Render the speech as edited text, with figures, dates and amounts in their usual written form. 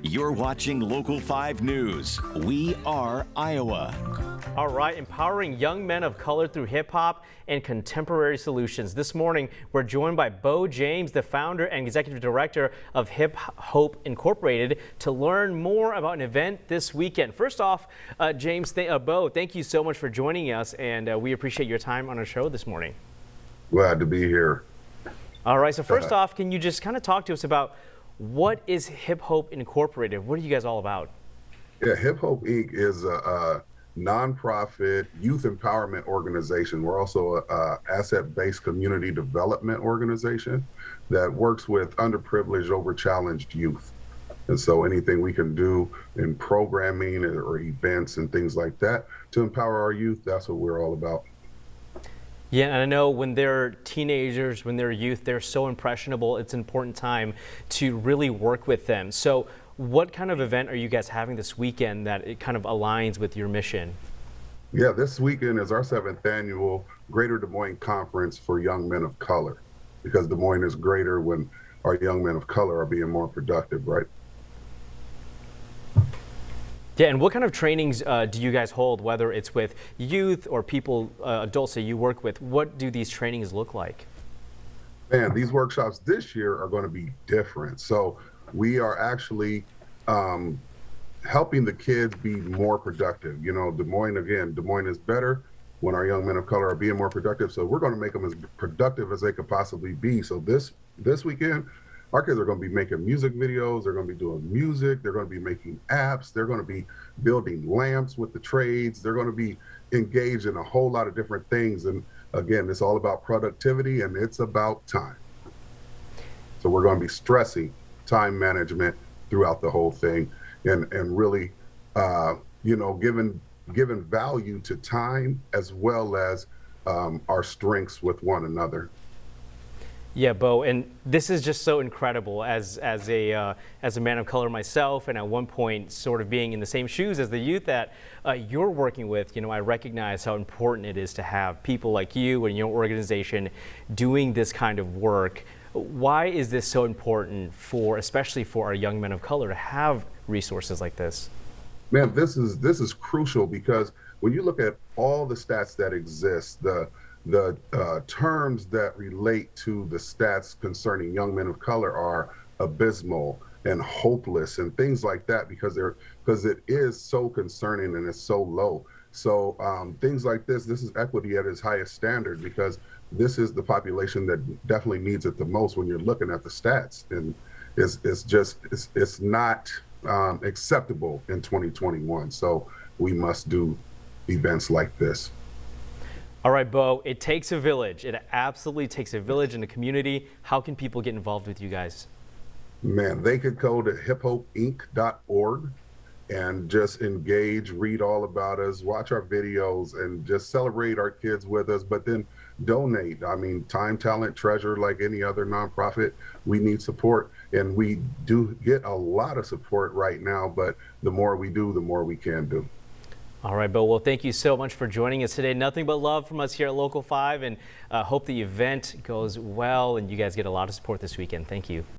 You're watching Local 5 News. We are Iowa. All right, empowering young men of color through hip hop and contemporary solutions. This morning, we're joined by Bo James, the founder and executive director of Hip Hope Incorporated, to learn more about an event this weekend. First off, Bo, thank you so much for joining us, and we appreciate your time on our show this morning. Glad to be here. All right, so first off, can you just kind of talk to us about what is Hip Hope Incorporated? What are you guys all about? Yeah, Hip Hope Inc. is a nonprofit youth empowerment organization. We're also a asset-based community development organization that works with underprivileged, overchallenged youth. And so anything we can do in programming or events and things like that to empower our youth, that's what we're all about. Yeah, and I know when they're teenagers, when they're youth, they're so impressionable. It's an important time to really work with them. So what kind of event are you guys having this weekend that it kind of aligns with your mission? Yeah, this weekend is our 7th annual Greater Des Moines Conference for Young Men of Color, because Des Moines is greater when our young men of color are being more productive, right? Yeah, and what kind of trainings do you guys hold, whether it's with youth or people, adults that you work with? What do these trainings look like? Man, these workshops this year are going to be different. So we are actually helping the kids be more productive. You know, Des Moines is better when our young men of color are being more productive. So we're going to make them as productive as they could possibly be. So this weekend, our kids are going to be making music videos. They're going to be doing music. They're going to be making apps. They're going to be building lamps with the trades. They're going to be engaged in a whole lot of different things. And again, it's all about productivity and it's about time. So we're going to be stressing time management throughout the whole thing and really, giving value to time as well as our strengths with one another. Yeah, Bo, and this is just so incredible as a man of color myself, and at one point sort of being in the same shoes as the youth that you're working with. You know, I recognize how important it is to have people like you and your organization doing this kind of work. Why is this so important especially for our young men of color, to have resources like this? Man, this is crucial, because when you look at all the stats that exist, the terms that relate to the stats concerning young men of color are abysmal and hopeless and things like that, because it is so concerning and it's so low. So things like this is equity at its highest standard, because this is the population that definitely needs it the most when you're looking at the stats. And it's not acceptable in 2021. So we must do events like this. All right, Bo, it takes a village. It absolutely takes a village and a community. How can people get involved with you guys? Man, they could go to hiphopeinc.org and just engage, read all about us, watch our videos, and just celebrate our kids with us, but then donate. I mean, time, talent, treasure, like any other nonprofit, we need support, and we do get a lot of support right now, but the more we do, the more we can do. All right, Bo. Well, thank you so much for joining us today. Nothing but love from us here at Local 5, and hope the event goes well and you guys get a lot of support this weekend. Thank you.